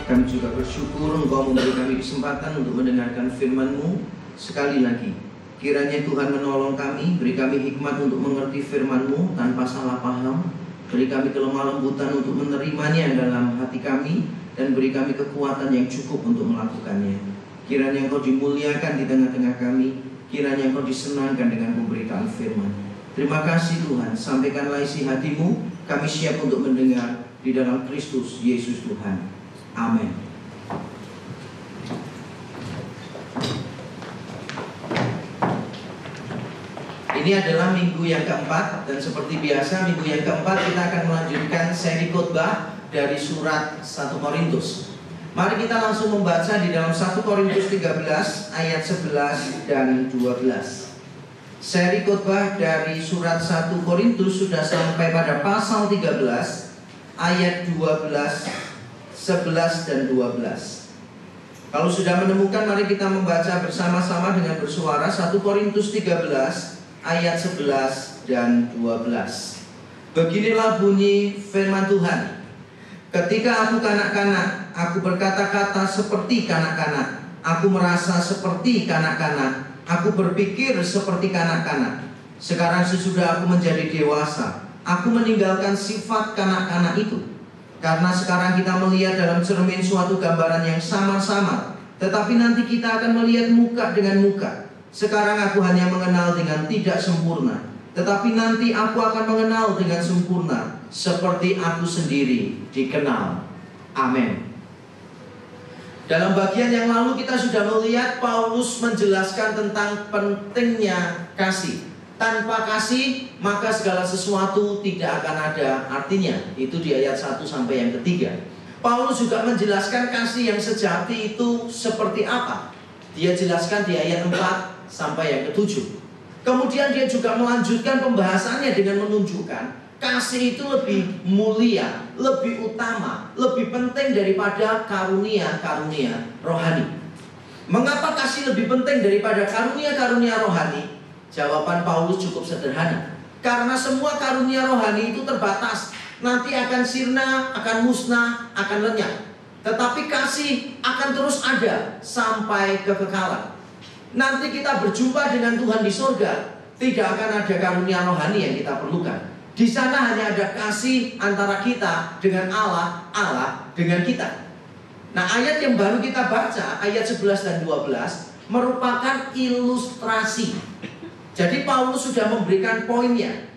Kami juga bersyukur Engkau memberi kami kesempatan untuk mendengarkan firman-Mu sekali lagi. Kiranya Tuhan menolong kami, beri kami hikmat untuk mengerti firman-Mu tanpa salah paham. Beri kami kelemah lembutan untuk menerimanya dalam hati kami, dan beri kami kekuatan yang cukup untuk melakukannya. Kiranya Engkau dimuliakan di tengah-tengah kami, kiranya Engkau disenangkan dengan pemberitaan firman. Terima kasih Tuhan, sampaikanlah isi hati-Mu, kami siap untuk mendengar di dalam Kristus Yesus Tuhan. Amin. Ini adalah minggu yang keempat, dan seperti biasa minggu yang keempat kita akan melanjutkan seri khotbah dari surat 1 Korintus. Mari kita langsung membaca di dalam 1 Korintus 13 ayat 11 dan 12. Seri khotbah dari surat 1 Korintus sudah sampai pada pasal 13 ayat 12, 11 dan 12. Kalau sudah menemukan, mari kita membaca bersama-sama dengan bersuara 1 Korintus 13 ayat 11 dan 12. Beginilah bunyi firman Tuhan. Ketika aku kanak-kanak, aku berkata-kata seperti kanak-kanak, aku merasa seperti kanak-kanak, aku berpikir seperti kanak-kanak. Sekarang sesudah aku menjadi dewasa, aku meninggalkan sifat kanak-kanak itu. Karena sekarang kita melihat dalam cermin suatu gambaran yang samar-samar, tetapi nanti kita akan melihat muka dengan muka. Sekarang aku hanya mengenal dengan tidak sempurna, tetapi nanti aku akan mengenal dengan sempurna, seperti aku sendiri dikenal. Amin. Dalam bagian yang lalu kita sudah melihat Paulus menjelaskan tentang pentingnya kasih. Tanpa kasih, maka segala sesuatu tidak akan ada artinya. Itu di ayat 1 sampai yang ketiga. Paulus juga menjelaskan kasih yang sejati itu seperti apa. Dia jelaskan di ayat 4 sampai yang ke-7. Kemudian dia juga melanjutkan pembahasannya dengan menunjukkan kasih itu lebih mulia, lebih utama, lebih penting daripada karunia-karunia rohani. Mengapa kasih lebih penting daripada karunia-karunia rohani? Jawaban Paulus cukup sederhana. Karena semua karunia rohani itu terbatas. Nanti akan sirna, akan musnah, akan lenyap. Tetapi kasih akan terus ada sampai kekekalan. Nanti kita berjumpa dengan Tuhan di surga, tidak akan ada karunia rohani yang kita perlukan. Di sana hanya ada kasih antara kita dengan Allah, Allah dengan kita. Nah, ayat yang baru kita baca, ayat 11 dan 12, merupakan ilustrasi. Jadi Paulus sudah memberikan poinnya.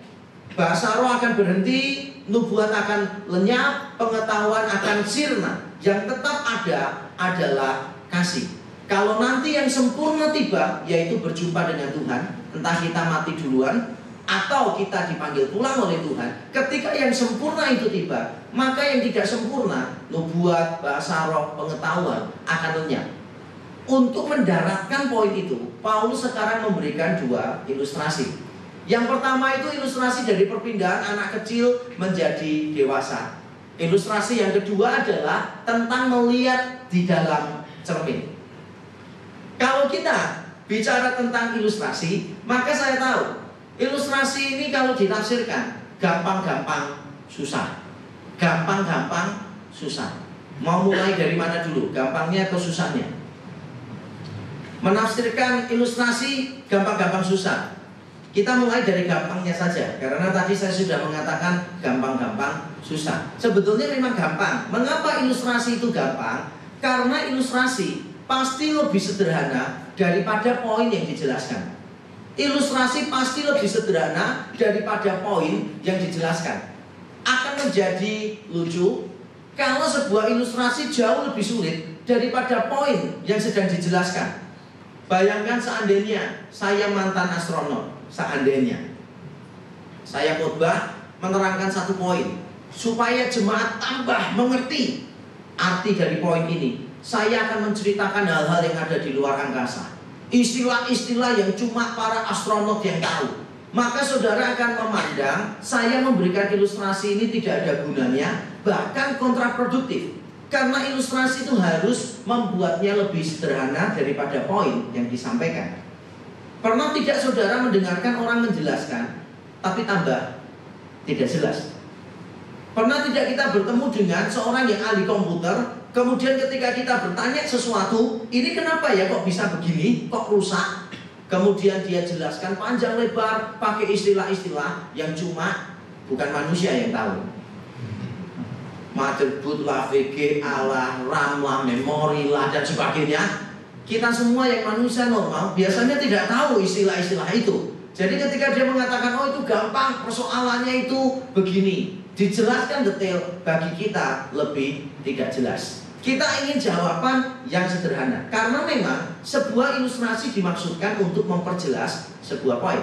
Bahasa roh akan berhenti, nubuat akan lenyap, pengetahuan akan sirna. Yang tetap ada adalah kasih. Kalau nanti yang sempurna tiba, yaitu berjumpa dengan Tuhan, entah kita mati duluan atau kita dipanggil pulang oleh Tuhan. Ketika yang sempurna itu tiba, maka yang tidak sempurna, nubuat, bahasa roh, pengetahuan akan lenyap. Untuk mendaratkan poin itu, Paulus sekarang memberikan dua ilustrasi. Yang pertama itu ilustrasi dari perpindahan anak kecil menjadi dewasa. Ilustrasi yang kedua adalah tentang melihat di dalam cermin. Kalau kita bicara tentang ilustrasi, maka saya tahu ilustrasi ini kalau ditafsirkan gampang-gampang susah. Gampang-gampang susah. Mau mulai dari mana dulu? Gampangnya atau susahnya? Menafsirkan ilustrasi gampang-gampang susah. Kita mulai dari gampangnya saja, karena tadi saya sudah mengatakan gampang-gampang susah. Sebetulnya memang gampang. Mengapa ilustrasi itu gampang? Karena ilustrasi pasti lebih sederhana daripada poin yang dijelaskan. Ilustrasi pasti lebih sederhana daripada poin yang dijelaskan. Akan menjadi lucu kalau sebuah ilustrasi jauh lebih sulit daripada poin yang sedang dijelaskan. Bayangkan seandainya saya mantan astronot, seandainya saya khotbah menerangkan satu poin supaya jemaat tambah mengerti arti dari poin ini. Saya akan menceritakan hal-hal yang ada di luar angkasa, istilah-istilah yang cuma para astronot yang tahu. Maka saudara akan memandang saya memberikan ilustrasi ini tidak ada gunanya, bahkan kontraproduktif. Karena ilustrasi itu harus membuatnya lebih sederhana daripada poin yang disampaikan. Pernah tidak saudara mendengarkan orang menjelaskan, tapi tambah tidak jelas? Pernah tidak kita bertemu dengan seorang yang ahli komputer, kemudian ketika kita bertanya sesuatu, ini kenapa ya kok bisa begini, kok rusak? Kemudian dia jelaskan panjang lebar, pakai istilah-istilah yang cuma bukan manusia yang tahu. Motherboard lah, VGA lah, RAM lah, memori lah, dan sebagainya. Kita semua yang manusia normal biasanya tidak tahu istilah-istilah itu. Jadi ketika dia mengatakan, oh itu gampang, persoalannya itu begini, dijelaskan detail, bagi kita lebih tidak jelas. Kita ingin jawaban yang sederhana, karena memang sebuah ilustrasi dimaksudkan untuk memperjelas sebuah poin.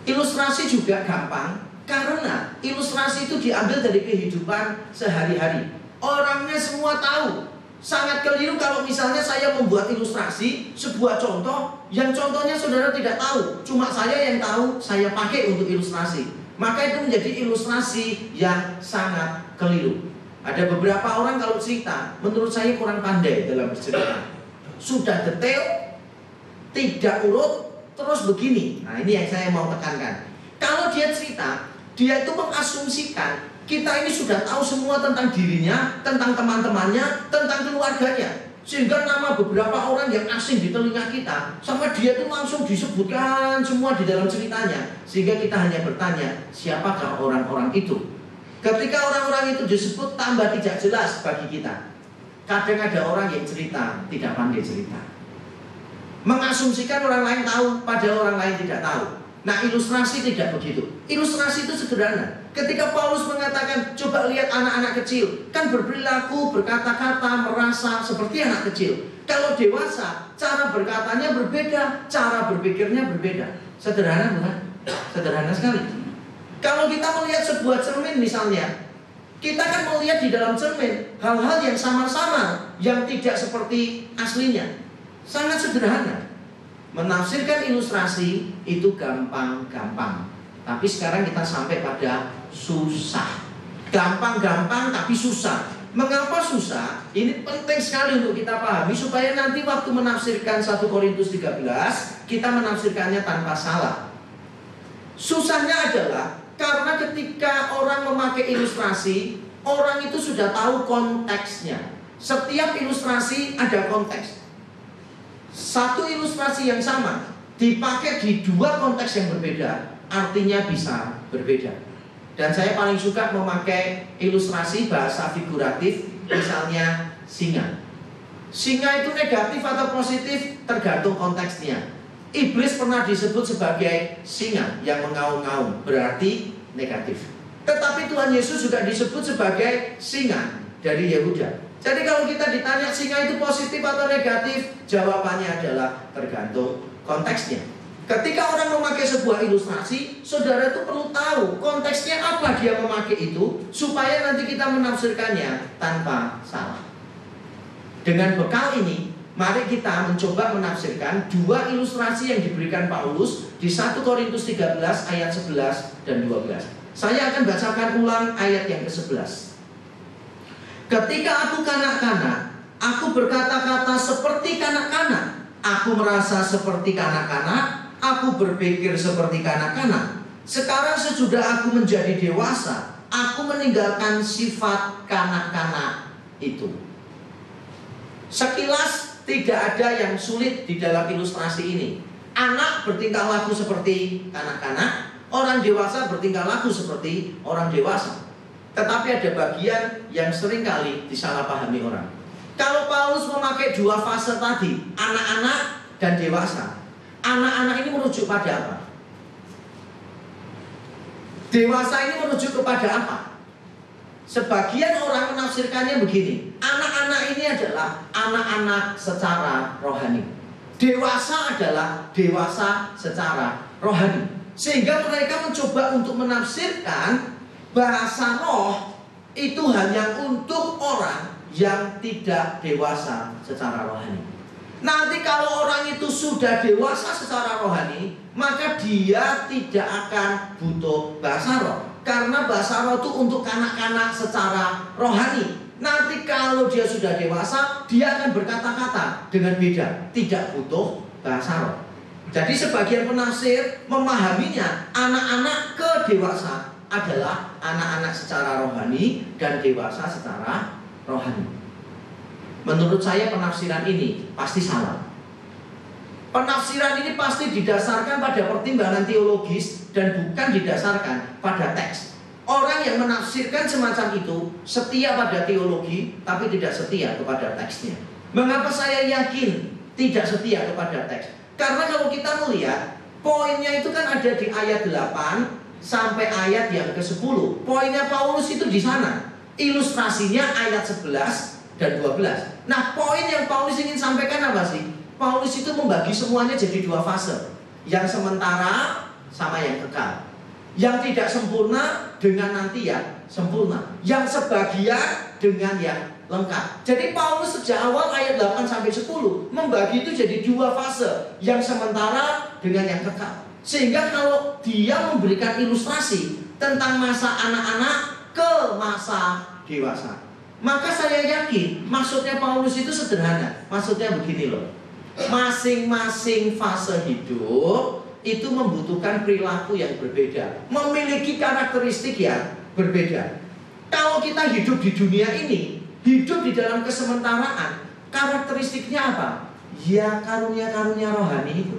Ilustrasi juga gampang, karena ilustrasi itu diambil dari kehidupan sehari-hari. Orangnya semua tahu. Sangat keliru kalau misalnya saya membuat ilustrasi sebuah contoh yang contohnya saudara tidak tahu, cuma saya yang tahu, saya pakai untuk ilustrasi. Maka itu menjadi ilustrasi yang sangat keliru. Ada beberapa orang kalau cerita, menurut saya kurang pandai dalam bercerita. Sudah detail, tidak urut, terus begini. Nah, ini yang saya mau tekankan. Kalau dia cerita, dia itu mengasumsikan kita ini sudah tahu semua tentang dirinya, tentang teman-temannya, tentang keluarganya. Sehingga nama beberapa orang yang asing di telinga kita, sama dia itu langsung disebutkan semua di dalam ceritanya. Sehingga kita hanya bertanya, siapakah orang-orang itu? Ketika orang-orang itu disebut, tambah tidak jelas bagi kita. Kadang ada orang yang cerita, tidak pandai cerita, mengasumsikan orang lain tahu, padahal orang lain tidak tahu. Nah, ilustrasi tidak begitu. Ilustrasi itu sederhana. Ketika Paulus mengatakan, coba lihat anak-anak kecil, kan berperilaku, berkata-kata, merasa seperti anak kecil. Kalau dewasa, cara berkatanya berbeda, cara berpikirnya berbeda. Sederhana bukan? Sederhana sekali. Kalau kita melihat sebuah cermin misalnya, kita kan melihat di dalam cermin hal-hal yang samar-samar, yang tidak seperti aslinya. Sangat sederhana. Menafsirkan ilustrasi itu gampang-gampang, tapi sekarang kita sampai pada susah. Gampang-gampang tapi susah. Mengapa susah? Ini penting sekali untuk kita pahami, supaya nanti waktu menafsirkan 1 Korintus 13, kita menafsirkannya tanpa salah. Susahnya adalah karena ketika orang memakai ilustrasi, orang itu sudah tahu konteksnya. Setiap ilustrasi ada konteks. Satu ilustrasi yang sama dipakai di dua konteks yang berbeda, artinya bisa berbeda. Dan saya paling suka memakai ilustrasi bahasa figuratif, misalnya singa. Singa itu negatif atau positif tergantung konteksnya. Iblis pernah disebut sebagai singa yang mengaum-ngaum, berarti negatif. Tetapi Tuhan Yesus juga disebut sebagai singa dari Yehuda. Jadi kalau kita ditanya singa itu positif atau negatif, jawabannya adalah tergantung konteksnya. Ketika orang memakai sebuah ilustrasi, saudara itu perlu tahu konteksnya apa dia memakai itu, supaya nanti kita menafsirkannya tanpa salah. Dengan bekal ini, mari kita mencoba menafsirkan dua ilustrasi yang diberikan Paulus di 1 Korintus 13 ayat 11 dan 12. Saya akan bacakan ulang ayat yang ke-11. Ketika aku kanak-kanak, aku berkata-kata seperti kanak-kanak, aku merasa seperti kanak-kanak, aku berpikir seperti kanak-kanak. Sekarang sesudah aku menjadi dewasa, aku meninggalkan sifat kanak-kanak itu. Sekilas tidak ada yang sulit di dalam ilustrasi ini. Anak bertingkah laku seperti kanak-kanak, orang dewasa bertingkah laku seperti orang dewasa. Tetapi ada bagian yang seringkali disalahpahami orang. Kalau Paulus memakai dua fase tadi, anak-anak dan dewasa, anak-anak ini merujuk pada apa? Dewasa ini merujuk kepada apa? Sebagian orang menafsirkannya begini, anak-anak ini adalah anak-anak secara rohani, dewasa adalah dewasa secara rohani. Sehingga mereka mencoba untuk menafsirkan bahasa roh itu hanya untuk orang yang tidak dewasa secara rohani. Nanti kalau orang itu sudah dewasa secara rohani, maka dia tidak akan butuh bahasa roh, karena bahasa roh itu untuk kanak-kanak secara rohani. Nanti kalau dia sudah dewasa, dia akan berkata-kata dengan beda, tidak butuh bahasa roh. Jadi sebagian penafsir memahaminya anak-anak kedewasa adalah anak-anak secara rohani dan dewasa secara rohani. Menurut saya penafsiran ini pasti salah. Penafsiran ini pasti didasarkan pada pertimbangan teologis dan bukan didasarkan pada teks. Orang yang menafsirkan semacam itu setia pada teologi tapi tidak setia kepada teksnya. Mengapa saya yakin tidak setia kepada teks? Karena kalau kita melihat poinnya itu kan ada di ayat 8 sampai ayat yang ke-10. Poinnya Paulus itu di sana. Ilustrasinya ayat 11 dan 12. Nah, poin yang Paulus ingin sampaikan apa sih? Paulus itu membagi semuanya jadi dua fase. Yang sementara sama yang kekal. Yang tidak sempurna dengan nanti yang sempurna. Yang sebagian dengan yang lengkap. Jadi Paulus sejak awal ayat 8 sampai 10 membagi itu jadi dua fase. Yang sementara dengan yang kekal. Sehingga kalau dia memberikan ilustrasi tentang masa anak-anak ke masa dewasa, maka saya yakin maksudnya Paulus itu sederhana. Maksudnya begini loh. Masing-masing fase hidup itu membutuhkan perilaku yang berbeda, memiliki karakteristik yang berbeda. Kalau kita hidup di dunia ini, hidup di dalam kesementaraan, karakteristiknya apa? Ya karunia-karunia rohani itu.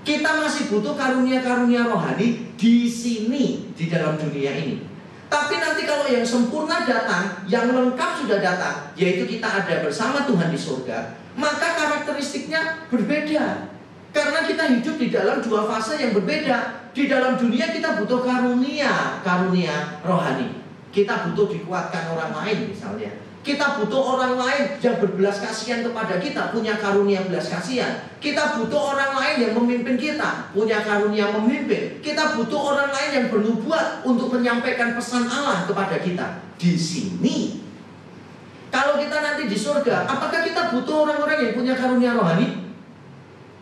Kita masih butuh karunia-karunia rohani di sini, di dalam dunia ini. Tapi nanti kalau yang sempurna datang, yang lengkap sudah datang, yaitu kita ada bersama Tuhan di surga, maka karakteristiknya berbeda. Karena kita hidup di dalam dua fase yang berbeda. Di dalam dunia kita butuh karunia rohani. Kita butuh dikuatkan orang lain misalnya. Kita butuh orang lain yang berbelas kasihan kepada kita, punya karunia belas kasihan. Kita butuh orang lain yang memimpin kita, punya karunia memimpin. Kita butuh orang lain yang bernubuat untuk menyampaikan pesan Allah kepada kita. Di sini, kalau kita nanti di surga, apakah kita butuh orang-orang yang punya karunia rohani?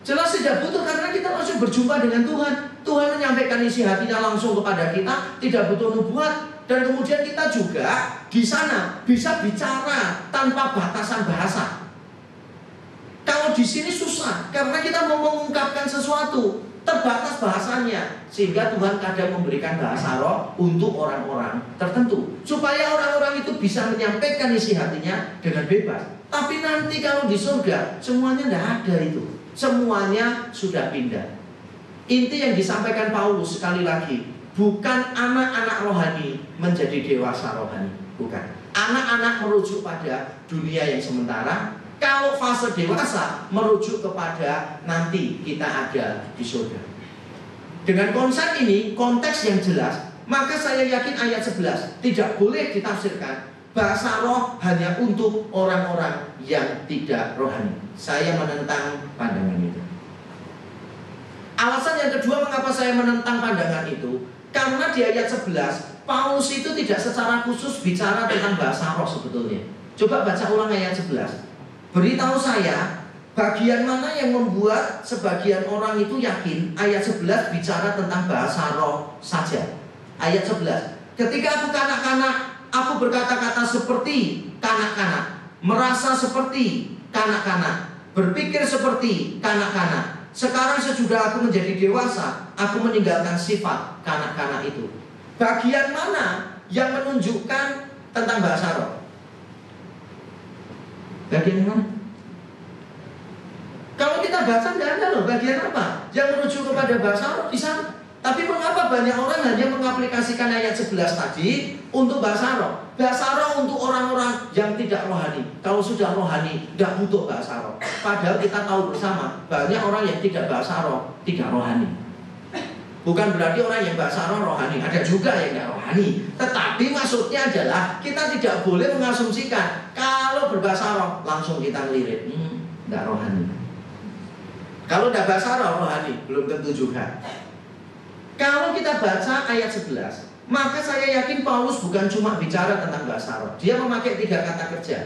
Jelas tidak butuh, karena kita langsung berjumpa dengan Tuhan. Tuhan menyampaikan isi hatinya langsung kepada kita, tidak butuh nubuat. Dan kemudian kita juga di sana bisa bicara tanpa batasan bahasa. Kalau di sini susah, karena kita mau mengungkapkan sesuatu, terbatas bahasanya. Sehingga Tuhan kadang memberikan bahasa roh untuk orang-orang tertentu, supaya orang-orang itu bisa menyampaikan isi hatinya dengan bebas. Tapi nanti kalau di surga, semuanya tidak ada itu. Semuanya sudah pindah. Inti yang disampaikan Paulus sekali lagi, bukan anak-anak rohani menjadi dewasa rohani, bukan. Anak-anak merujuk pada dunia yang sementara. Kalau fase dewasa merujuk kepada nanti kita ada di surga. Dengan konsep ini, konteks yang jelas, maka saya yakin ayat 11 tidak boleh ditafsirkan bahasa roh hanya untuk orang-orang yang tidak rohani. Saya menentang pandangan itu. Alasan yang kedua mengapa saya menentang pandangan itu, karena di ayat 11 Paulus itu tidak secara khusus bicara tentang bahasa roh sebetulnya. Coba baca ulang ayat 11. Beritahu saya bagian mana yang membuat sebagian orang itu yakin ayat 11 bicara tentang bahasa roh saja. Ayat 11. Ketika aku kanak-kanak, aku berkata-kata seperti kanak-kanak, merasa seperti kanak-kanak, berpikir seperti kanak-kanak. Sekarang sesudah aku menjadi dewasa, aku meninggalkan sifat kanak-kanak itu. Bagian mana yang menunjukkan tentang bahasa roh? Bagian mana? Kalau kita baca tidak ada loh bagian apa yang merujuk kepada bahasa roh di sana. Tapi mengapa banyak orang hanya mengaplikasikan ayat 11 tadi untuk bahasa roh? Bahasa roh untuk orang-orang yang tidak rohani. Kalau sudah rohani, tidak butuh bahasa roh. Padahal kita tahu bersama, banyak orang yang tidak bahasa roh, tidak rohani. Bukan berarti orang yang bahasa roh rohani, ada juga yang tidak rohani. Tetapi maksudnya adalah kita tidak boleh mengasumsikan kalau berbahasa roh langsung kita ngelirik, tidak rohani. Kalau tidak bahasa roh rohani, belum tentu juga. Kalau kita baca ayat 11, maka saya yakin Paulus bukan cuma bicara tentang bahasa roh. Dia memakai 3 kata kerja.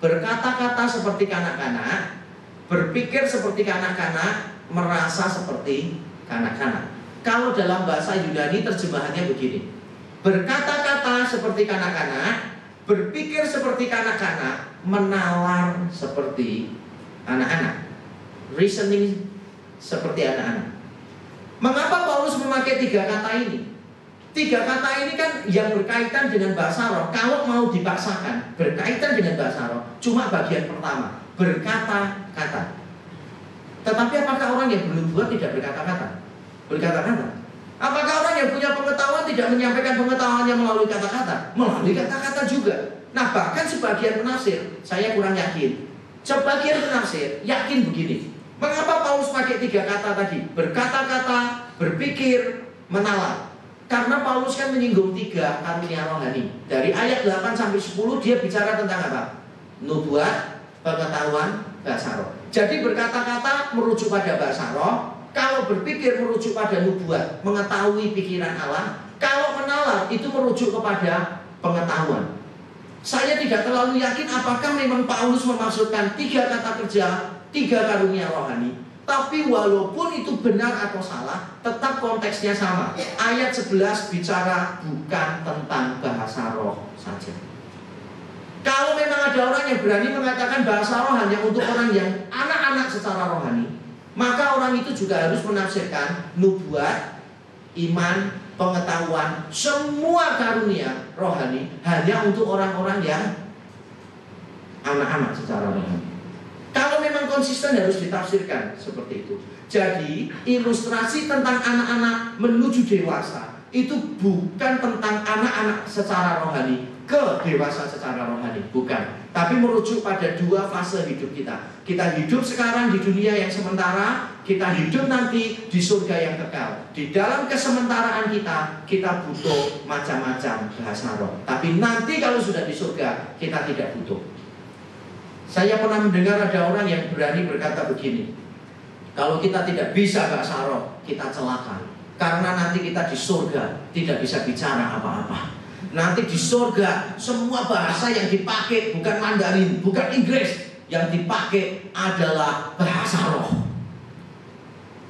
Berkata-kata seperti kanak-kanak, berpikir seperti kanak-kanak, merasa seperti kanak-kanak. Kalau dalam bahasa Yunani terjemahannya begini. Berkata-kata seperti kanak-kanak, berpikir seperti kanak-kanak, menalar seperti anak-anak, reasoning seperti anak-anak. Mengapa Paulus memakai 3 kata ini? 3 kata ini kan yang berkaitan dengan bahasa roh. Kalau mau dipaksakan berkaitan dengan bahasa roh, cuma bagian pertama, berkata-kata. Tetapi apakah orang yang bernubuat tidak berkata-kata? Berkata-kata. Apakah orang yang punya pengetahuan tidak menyampaikan pengetahuannya melalui kata-kata? Melalui kata-kata juga. Nah, bahkan sebagian penafsir, saya kurang yakin. Sebagian penafsir yakin begini. Mengapa Paulus pakai 3 kata tadi? Berkata-kata, berpikir, menalar. Karena Paulus kan menyinggung 3 karunia rohani. Dari ayat 8 sampai 10 dia bicara tentang apa? Nubuat, pengetahuan, bahasa roh. Jadi berkata-kata merujuk pada bahasa roh. Kalau berpikir merujuk pada nubuat, mengetahui pikiran Allah. Kalau menalar itu merujuk kepada pengetahuan. Saya tidak terlalu yakin apakah memang Paulus memaksudkan 3 kata kerja, 3 karunia rohani. Tapi walaupun itu benar atau salah, tetap konteksnya sama. Ayat 11 bicara bukan tentang bahasa roh saja. Kalau memang ada orang yang berani mengatakan bahasa roh hanya untuk orang yang anak-anak secara rohani, maka orang itu juga harus menafsirkan nubuat, iman, pengetahuan, semua karunia rohani hanya untuk orang-orang yang anak-anak secara rohani. Kalau memang konsisten harus ditafsirkan seperti itu. Jadi ilustrasi tentang anak-anak menuju dewasa itu bukan tentang anak-anak secara rohani ke dewasa secara rohani, bukan. Tapi merujuk pada 2 fase hidup kita. Kita hidup sekarang di dunia yang sementara, kita hidup nanti di surga yang kekal. Di dalam kesementaraan kita butuh macam-macam bahasa roh. Tapi nanti kalau sudah di surga, kita tidak butuh. Saya pernah mendengar ada orang yang berani berkata begini, kalau kita tidak bisa bahasa roh, kita celaka. Karena nanti kita di surga tidak bisa bicara apa-apa. Nanti di surga semua bahasa yang dipakai bukan Mandarin, bukan Inggris. Yang dipakai adalah bahasa roh.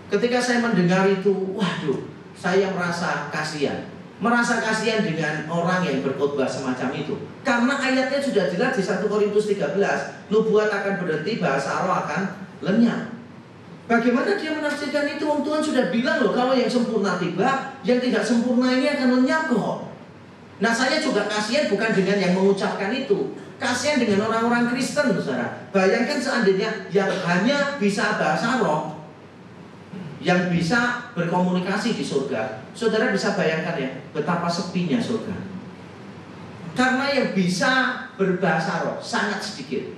Ketika saya mendengar itu, waduh, saya merasa kasihan. Merasa kasihan dengan orang yang berkhotbah semacam itu. Karena ayatnya sudah jelas di 1 Korintus 13, nubuat akan berhenti, bahasa roh akan lenyap. Bagaimana dia menafsirkan itu? Tuhan sudah bilang loh, kalau yang sempurna tiba, yang tidak sempurna ini akan lenyap kok. Nah, saya juga kasihan bukan dengan yang mengucapkan itu. Kasihan dengan orang-orang Kristen, saudara. Bayangkan seandainya yang hanya bisa bahasa roh, yang bisa berkomunikasi di surga, saudara bisa bayangkan ya, betapa sepinya surga. Karena yang bisa berbahasa roh sangat sedikit.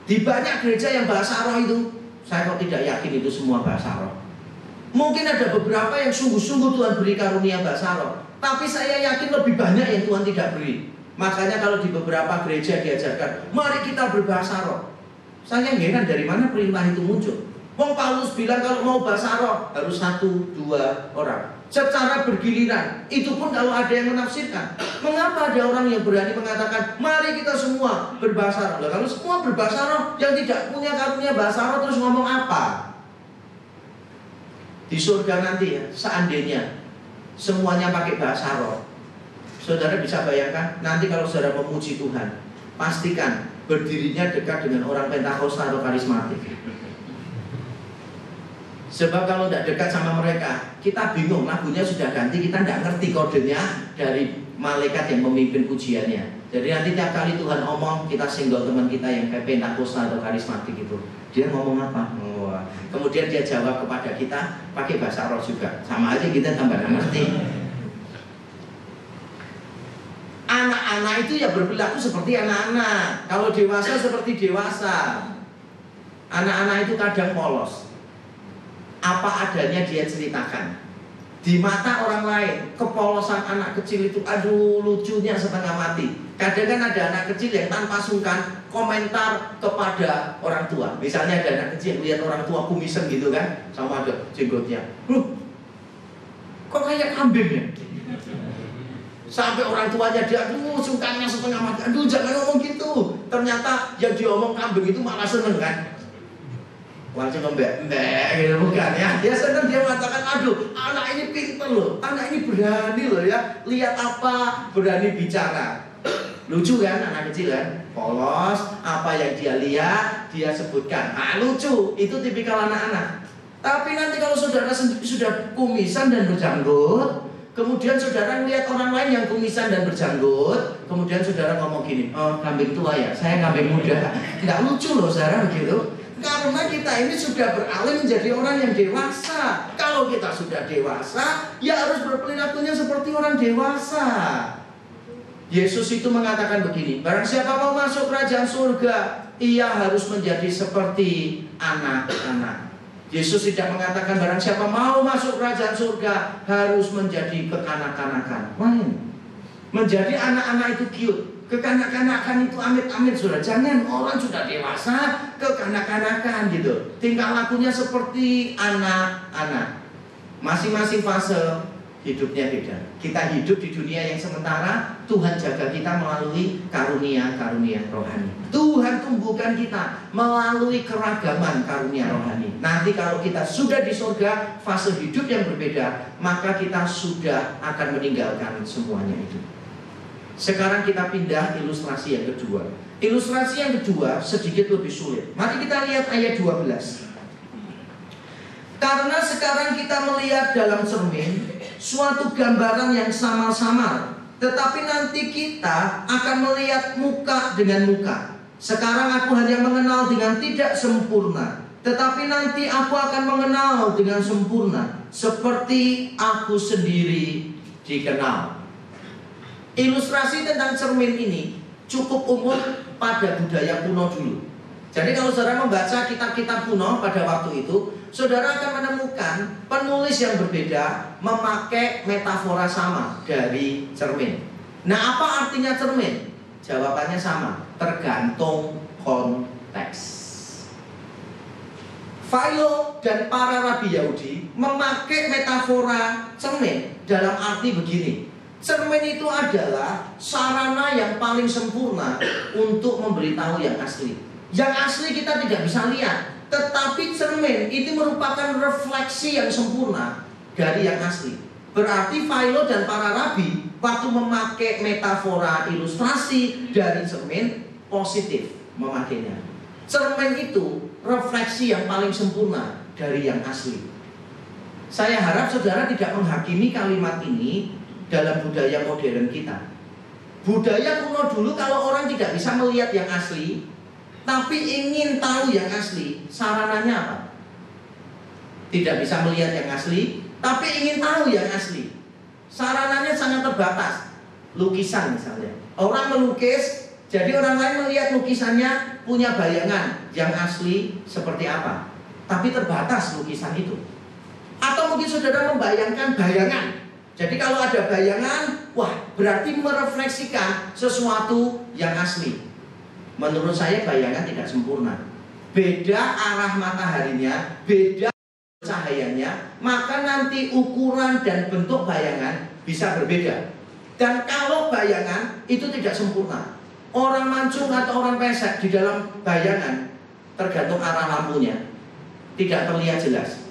Di banyak gereja yang bahasa roh itu, saya kok tidak yakin itu semua bahasa roh. Mungkin ada beberapa yang sungguh-sungguh Tuhan beri karunia bahasa roh, tapi saya yakin lebih banyak yang Tuhan tidak beri. Makanya kalau di beberapa gereja diajarkan, mari kita berbahasa roh. Saya heran dari mana perintah itu muncul. Wong Paulus bilang kalau mau bahasa roh harus 1-2 orang. Secara bergiliran. Itu pun kalau ada yang menafsirkan. Mengapa ada orang yang berani mengatakan, mari kita semua berbahasa roh. Kalau semua berbahasa roh, yang tidak punya karunia bahasa roh terus ngomong apa? Di surga nanti ya, seandainya semuanya pakai bahasa roh, saudara bisa bayangkan nanti kalau saudara memuji Tuhan, pastikan berdirinya dekat dengan orang Pentakosta atau karismatik. Sebab kalau tidak dekat sama mereka, kita bingung, lagunya sudah ganti, kita tidak ngerti kodenya dari malaikat yang memimpin pujiannya. Jadi nanti tiap kali Tuhan omong, kita singgol teman kita yang kayak Pentakosta atau karismatik itu, dia ngomong apa? Kemudian dia jawab kepada kita pakai bahasa roh juga. Sama aja kita tambah ngerti. Anak-anak itu ya berperilaku seperti anak-anak. Kalau dewasa seperti dewasa. Anak-anak itu kadang polos. Apa adanya dia ceritakan. Di mata orang lain, kepolosan anak kecil itu aduh lucunya setengah mati. Kadang kan ada anak kecil yang tanpa sungkan komentar kepada orang tua. Misalnya ada anak kecil yang lihat orang tua kumisan gitu kan, sama ada jenggotnya. Kok kayak kambing ya? Sampai orang tuanya dia aduh sungkannya setengah mati. Aduh jangan ngomong gitu. Ternyata yang diomong kambing itu malah seneng kan. Langsung mbak gitu bukan ya. Dia senang, dia mengatakan aduh anak ini pintar loh, anak ini berani loh ya. Lihat apa, berani bicara. Lucu kan anak kecil kan? Polos, apa yang dia lihat, dia sebutkan. Lucu, itu tipikal anak-anak. Tapi nanti kalau saudara sudah kumisan dan berjanggut, kemudian saudara melihat orang lain yang kumisan dan berjanggut, kemudian saudara ngomong gini, oh kambing tua ya, saya kambing muda. Nggak lucu loh saudara begitu. Karena kita ini sudah beralih menjadi orang yang dewasa. Kalau kita sudah dewasa, ya harus berperilakunya seperti orang dewasa. Yesus itu mengatakan begini, barang siapa mau masuk kerajaan surga, ia harus menjadi seperti anak-anak. Yesus tidak mengatakan barang siapa mau masuk kerajaan surga harus menjadi kekanak-kanakan. Menjadi anak-anak itu cute. Kekanak-kanakan itu amit-amit sudah. Jangan, orang sudah dewasa kekanak-kanakan gitu. Tingkah lakunya seperti anak-anak. Masing-masing fase hidupnya beda. Kita hidup di dunia yang sementara, Tuhan jaga kita melalui karunia-karunia rohani. Tuhan tumbuhkan kita melalui keragaman karunia rohani. Nanti kalau kita sudah di surga, fase hidup yang berbeda, maka kita sudah akan meninggalkan semuanya itu. Sekarang kita pindah ilustrasi yang kedua. Ilustrasi yang kedua sedikit lebih sulit. Mari kita lihat ayat 12. Karena sekarang kita melihat dalam cermin suatu gambaran yang samar-samar, tetapi nanti kita akan melihat muka dengan muka. Sekarang aku hanya mengenal dengan tidak sempurna, tetapi nanti aku akan mengenal dengan sempurna, seperti aku sendiri dikenal. Ilustrasi tentang cermin ini cukup umum pada budaya kuno dulu. Jadi kalau saudara membaca kitab-kitab kuno pada waktu itu, saudara akan menemukan penulis yang berbeda memakai metafora sama dari cermin. Nah, apa artinya cermin? Jawabannya sama, tergantung konteks. Philo dan para rabi Yahudi memakai metafora cermin dalam arti begini. Cermin itu adalah sarana yang paling sempurna untuk memberitahu yang asli. Yang asli kita tidak bisa lihat, tetapi cermin itu merupakan refleksi yang sempurna dari yang asli. Berarti Philo dan para rabi waktu memakai metafora ilustrasi dari cermin positif memakainya. Cermin itu refleksi yang paling sempurna dari yang asli. Saya harap saudara tidak menghakimi kalimat ini dalam budaya modern kita. Budaya kuno dulu kalau orang tidak bisa melihat yang asli, tapi ingin tahu yang asli, sarananya apa? Tidak bisa melihat yang asli, tapi ingin tahu yang asli. Sarananya sangat terbatas. Lukisan misalnya. Orang melukis, jadi orang lain melihat lukisannya punya bayangan yang asli seperti apa. Tapi terbatas lukisan itu. Atau mungkin saudara membayangkan bayangan. Jadi kalau ada bayangan, wah berarti merefleksikan sesuatu yang asli. Menurut saya bayangan tidak sempurna. Beda arah mataharinya, beda cahayanya, maka nanti ukuran dan bentuk bayangan bisa berbeda. Dan kalau bayangan itu tidak sempurna, orang mancung atau orang pesek di dalam bayangan tergantung arah lampunya, tidak terlihat jelas.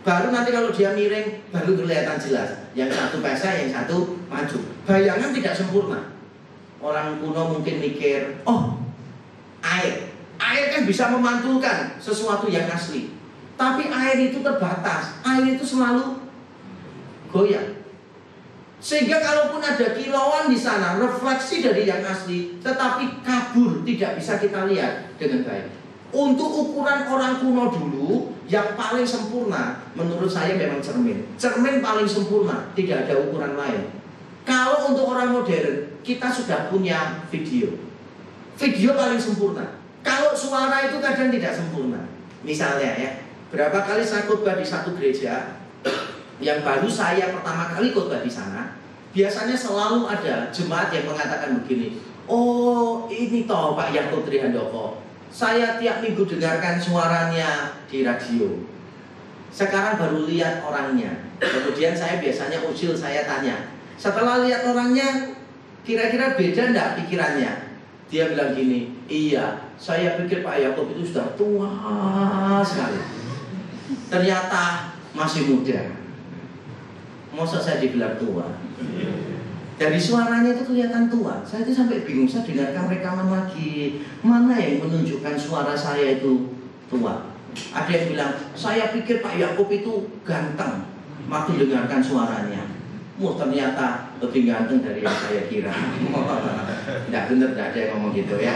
Baru nanti kalau dia miring baru kelihatan jelas. Yang satu pesek, yang satu mancung. Bayangan tidak sempurna. Orang kuno mungkin mikir, oh air kan bisa memantulkan sesuatu yang asli. Tapi air itu terbatas. Air itu selalu goyang. Sehingga kalaupun ada kilauan di sana, refleksi dari yang asli, tetapi kabur, tidak bisa kita lihat dengan baik. Untuk ukuran orang kuno dulu, yang paling sempurna menurut saya memang cermin. Cermin paling sempurna, tidak ada ukuran lain. Kalau untuk orang modern, kita sudah punya video. Video paling sempurna. Kalau suara itu kadang tidak sempurna. Misalnya ya, berapa kali saya khotbah di satu gereja yang baru saya pertama kali khotbah di sana, biasanya selalu ada jemaat yang mengatakan begini, oh ini toh Pak Yakub Trihandoko, saya tiap minggu dengarkan suaranya di radio. Sekarang baru lihat orangnya. Kemudian saya biasanya usil, saya tanya, setelah lihat orangnya, kira-kira beda enggak pikirannya? Dia bilang gini, iya, saya pikir Pak Yakub itu sudah tua sekali. Ternyata masih muda. Masa saya dibilang tua? Dari suaranya itu kelihatan tua. Saya itu sampai bingung, saya dengarkan rekaman lagi, mana yang menunjukkan suara saya itu tua. Ada yang bilang, saya pikir Pak Yakub itu ganteng waktu dengarkan suaranya. Wah, ternyata lebih ganteng dari yang saya kira. Tidak benar, tidak ada yang ngomong gitu ya.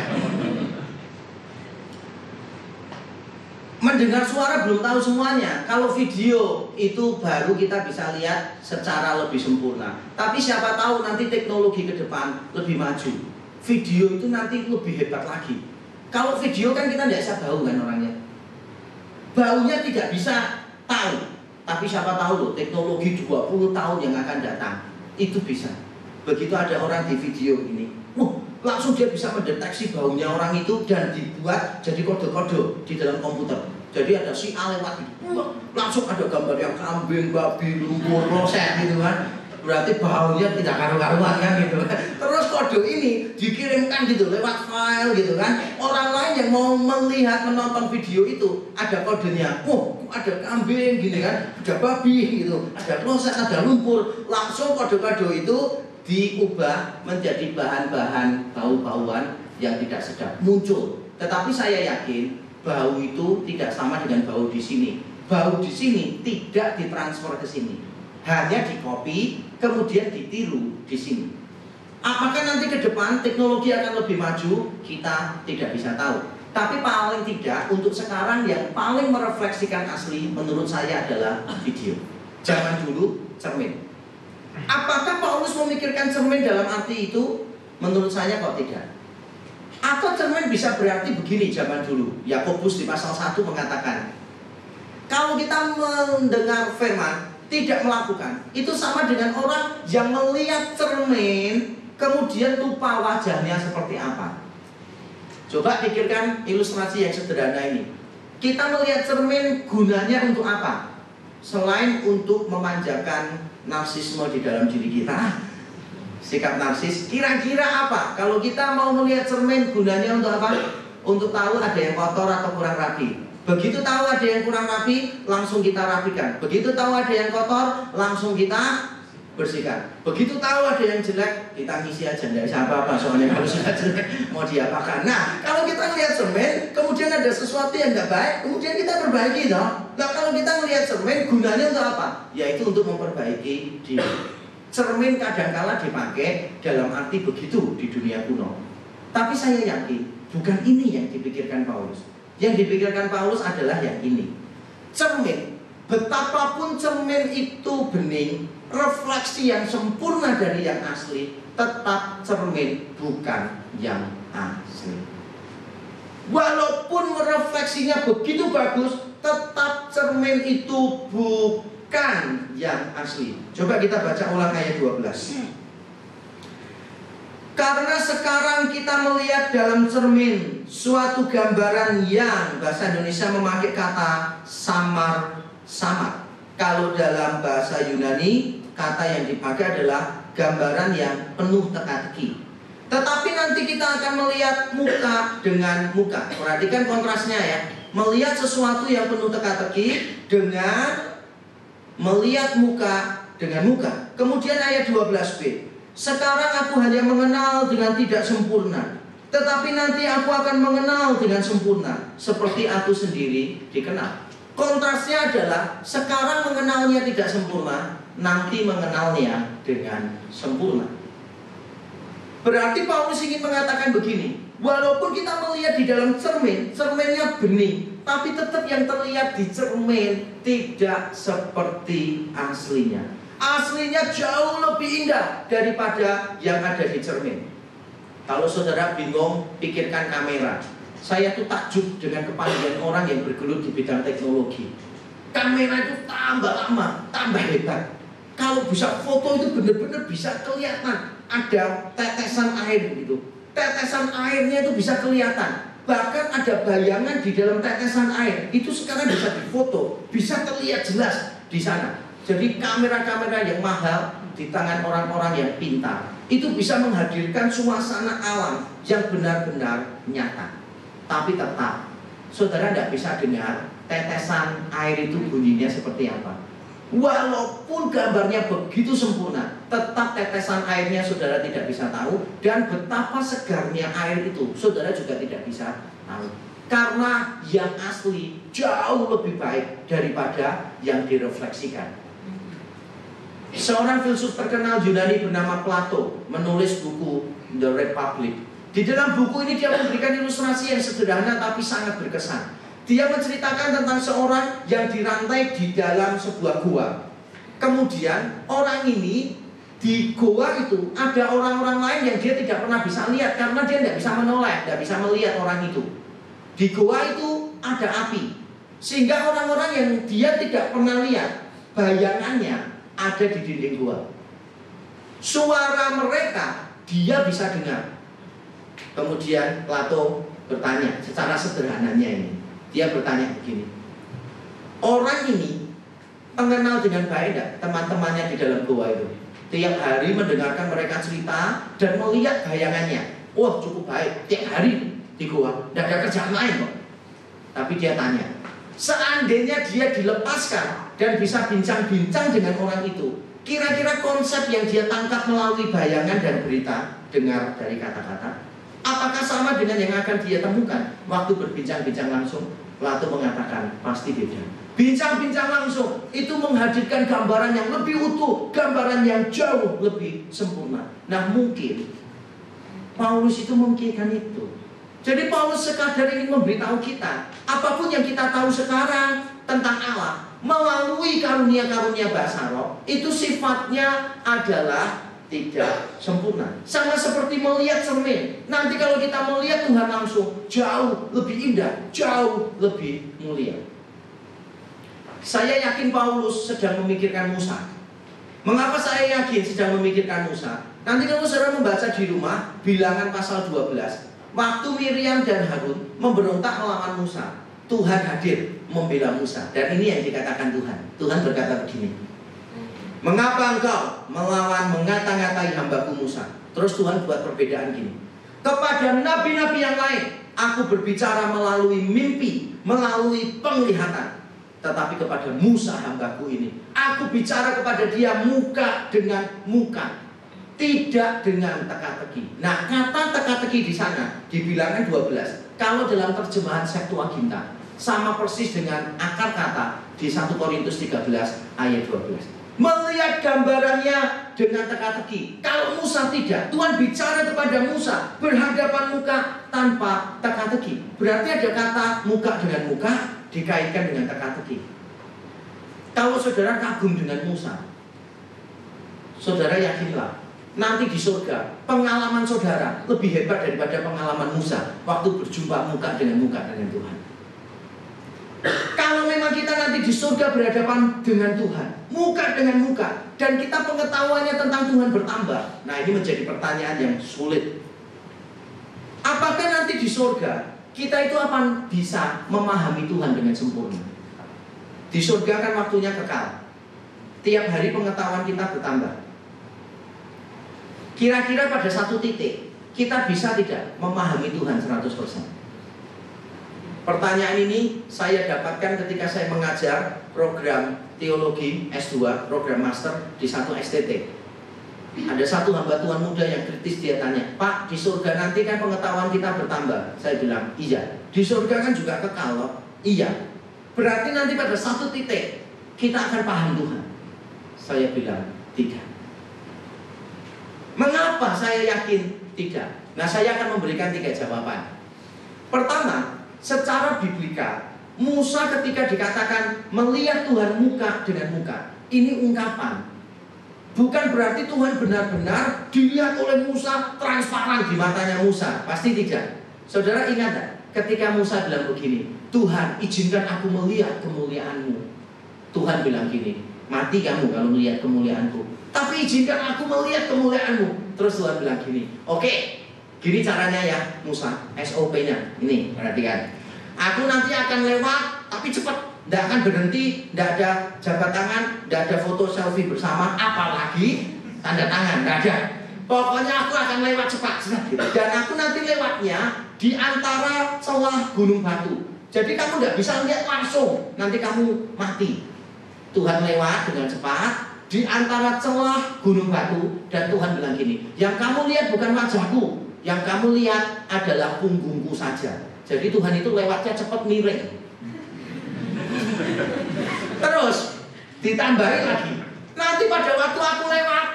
Mendengar suara belum tahu semuanya. Kalau video itu baru kita bisa lihat secara lebih sempurna. Tapi siapa tahu nanti teknologi ke depan lebih maju. Video itu nanti lebih hebat lagi. Kalau video kan kita tidak bisa bau kan orangnya. Baunya tidak bisa tahu. Tapi siapa tahu loh, teknologi 20 tahun yang akan datang itu bisa. Begitu ada orang di video ini, langsung dia bisa mendeteksi baunya orang itu dan dibuat jadi kode-kode di dalam komputer. Jadi ada si A lewat, langsung ada gambar yang kambing, babi, lumpur, roset gitu kan. Berarti baunya tidak karu-karuan kan gitu. Terus kode ini dikirimkan gitu lewat file gitu kan. Orang lain yang mau melihat, menonton video itu ada kodenya. Ada kambing gini kan, ada babi gitu, ada kloset, ada lumpur. Langsung kode-kode itu diubah menjadi bahan-bahan bau-bauan yang tidak sedap muncul. Tetapi saya yakin bau itu tidak sama dengan bau di sini. Bau di sini tidak ditransfer ke sini, hanya dikopi kemudian ditiru di sini. Apakah nanti ke depan teknologi akan lebih maju? Kita tidak bisa tahu. Tapi paling tidak untuk sekarang yang paling merefleksikan asli menurut saya adalah video. Zaman dulu cermin. Apakah Paulus memikirkan cermin dalam arti itu? Menurut saya kok tidak. Atau cermin bisa berarti begini zaman dulu. Yakobus di pasal 1 mengatakan, kalau kita mendengar firman tidak melakukan, itu sama dengan orang yang melihat cermin kemudian lupa wajahnya seperti apa. Coba pikirkan ilustrasi yang sederhana ini. Kita melihat cermin gunanya untuk apa? Selain untuk memanjakan narsisme di dalam diri kita, sikap narsis, kira-kira apa? Kalau kita mau melihat cermin gunanya untuk apa? Untuk tahu ada yang kotor atau kurang rapi. Begitu tahu ada yang kurang rapi, langsung kita rapikan. Begitu tahu ada yang kotor, langsung kita bersihkan. Begitu tahu ada yang jelek, kita ngisi aja, tidak bisa apa-apa. Soalnya kalau sudah jelek, mau diapakan. Nah, kalau kita melihat cermin, kemudian ada sesuatu yang tidak baik, kemudian kita perbaiki toh. Nah, kalau kita melihat cermin, gunanya untuk apa? Yaitu untuk memperbaiki diri. Cermin kadang-kala dipakai dalam arti begitu di dunia kuno. Tapi saya yakin, bukan ini yang dipikirkan Paulus. Yang dipikirkan Paulus adalah yang ini. Cermin, betapapun cermin itu bening, refleksi yang sempurna dari yang asli, tetap cermin bukan yang asli. Walaupun refleksinya begitu bagus, tetap cermin itu bukan yang asli. Coba kita baca ulang ayat 12. Karena sekarang kita melihat dalam cermin suatu gambaran yang bahasa Indonesia memakai kata samar-samar. Kalau dalam bahasa Yunani, kata yang dipakai adalah gambaran yang penuh teka-teki. Tetapi nanti kita akan melihat muka dengan muka. Perhatikan kontrasnya ya. Melihat sesuatu yang penuh teka-teki dengan melihat muka dengan muka. Kemudian ayat 12b. Sekarang aku hanya mengenal dengan tidak sempurna, tetapi nanti aku akan mengenal dengan sempurna, seperti aku sendiri dikenal. Kontrasnya adalah sekarang mengenalnya tidak sempurna, nanti mengenalnya dengan sempurna. Berarti Paulus ingin mengatakan begini, walaupun kita melihat di dalam cermin, cerminnya bening, tapi tetap yang terlihat di cermin tidak seperti aslinya. Aslinya jauh lebih indah daripada yang ada di cermin. Kalau saudara bingung, pikirkan kamera. Saya tuh takjub dengan kepandaian orang yang bergelut di bidang teknologi. Kamera itu tambah lama, tambah hebat. Kalau bisa foto itu benar-benar bisa kelihatan ada tetesan air gitu. Tetesan airnya itu bisa kelihatan. Bahkan ada bayangan di dalam tetesan air. Itu sekarang bisa difoto, bisa terlihat jelas di sana. Jadi kamera-kamera yang mahal di tangan orang-orang yang pintar itu bisa menghadirkan suasana alam yang benar-benar nyata. Tapi tetap, saudara tidak bisa dengar tetesan air itu bunyinya seperti apa. Walaupun gambarnya begitu sempurna, tetap tetesan airnya saudara tidak bisa tahu. Dan betapa segarnya air itu saudara juga tidak bisa tahu. Karena yang asli jauh lebih baik daripada yang direfleksikan. Seorang filsuf terkenal Yunani bernama Plato menulis buku The Republic. Di dalam buku ini dia memberikan ilustrasi yang sederhana tapi sangat berkesan. Dia menceritakan tentang seorang yang dirantai di dalam sebuah gua. Kemudian orang ini di gua itu ada orang-orang lain yang dia tidak pernah bisa lihat karena dia tidak bisa menoleh, tidak bisa melihat orang itu. Di gua itu ada api, sehingga orang-orang yang dia tidak pernah lihat bayangannya ada di dinding gua. Suara mereka dia bisa dengar. Kemudian Plato bertanya secara sederhananya ini. Dia bertanya begini, orang ini mengenal dengan baik tidak teman-temannya di dalam gua itu? Tiap hari mendengarkan mereka cerita dan melihat bayangannya. Wah, cukup baik, tiap hari di gua, tidak ada kerjaan lain kok. Tapi dia tanya, seandainya dia dilepaskan dan bisa bincang-bincang dengan orang itu, kira-kira konsep yang dia tangkap melalui bayangan dan berita, dengar dari kata-kata, apakah sama dengan yang akan dia temukan waktu berbincang-bincang langsung? Plato mengatakan pasti beda. Bincang-bincang langsung itu menghadirkan gambaran yang lebih utuh, gambaran yang jauh lebih sempurna. Nah, mungkin Paulus itu memikirkan itu. Jadi Paulus sekadar ingin memberitahu kita, apapun yang kita tahu sekarang tentang Allah melalui karunia-karunia bahasa roh, itu sifatnya adalah tidak sempurna. Sama seperti melihat cermin. Nanti kalau kita melihat Tuhan langsung, jauh lebih indah, jauh lebih mulia. Saya yakin Paulus sedang memikirkan Musa. Mengapa saya yakin sedang memikirkan Musa? Nanti kalau saudara membaca di rumah, Bilangan pasal 12, waktu Miriam dan Harun memberontak melawan Musa, Tuhan hadir membela Musa. Dan ini yang dikatakan Tuhan. Tuhan berkata begini, mengapa engkau melawan mengata-ngatai hambaku Musa? Terus Tuhan buat perbedaan gini, kepada nabi-nabi yang lain aku berbicara melalui mimpi, melalui penglihatan. Tetapi kepada Musa hambaku ini, aku bicara kepada dia muka dengan muka, tidak dengan teka-teki. Nah, kata teka-teki di sana di Bilangan 12, kalau dalam terjemahan Septuaginta sama persis dengan akar kata di 1 Korintus 13 ayat 12. Melihat gambarannya dengan teka-teki. Kalau Musa tidak, Tuhan bicara kepada Musa berhadapan muka tanpa teka-teki. Berarti ada kata muka dengan muka dikaitkan dengan teka-teki. Kalau saudara kagum dengan Musa, saudara yakinlah nanti di surga pengalaman saudara lebih hebat daripada pengalaman Musa waktu berjumpa muka dengan Tuhan. Kalau memang kita nanti di surga berhadapan dengan Tuhan, muka dengan muka, dan kita pengetahuannya tentang Tuhan bertambah. Nah, ini menjadi pertanyaan yang sulit. Apakah nanti di surga kita itu akan bisa memahami Tuhan dengan sempurna? Di surga kan waktunya kekal. Tiap hari pengetahuan kita bertambah. Kira-kira pada satu titik kita bisa tidak memahami Tuhan 100%? Pertanyaan ini saya dapatkan ketika saya mengajar program teologi S2, program master di satu STT. Ada satu hamba Tuhan muda yang kritis, dia tanya, Pak, di surga nanti kan pengetahuan kita bertambah. Saya bilang, iya. Di surga kan juga kekal loh. Iya. Berarti nanti pada satu titik kita akan paham Tuhan. Saya bilang, tidak. Mengapa saya yakin tidak? Nah, saya akan memberikan 3 jawaban. Pertama, secara biblika, Musa ketika dikatakan melihat Tuhan muka dengan muka, ini ungkapan. Bukan berarti Tuhan benar-benar dilihat oleh Musa transparan di matanya Musa. Pasti tidak. Saudara ingat tak? Ketika Musa bilang begini, Tuhan izinkan aku melihat kemuliaan-Mu. Tuhan bilang gini, mati kamu kalau melihat kemuliaan-Ku. Tapi izinkan aku melihat kemuliaan-Mu. Terus Tuhan bilang gini, oke. Gini caranya ya Musa, SOP-nya. Ini perhatikan. Aku nanti akan lewat, tapi cepat. Tidak akan berhenti, tidak ada jabat tangan, tidak ada foto selfie bersama, apalagi tanda tangan, tidak ada. Pokoknya aku akan lewat cepat. Dan aku nanti lewatnya di antara celah gunung batu. Jadi kamu tidak bisa lihat langsung, nanti kamu mati. Tuhan lewat dengan cepat di antara celah gunung batu, dan Tuhan bilang gini, yang kamu lihat bukan wajahku, yang kamu lihat adalah punggungku saja. Jadi Tuhan itu lewatnya cepat miring. Terus ditambahi lagi, nanti pada waktu aku lewat,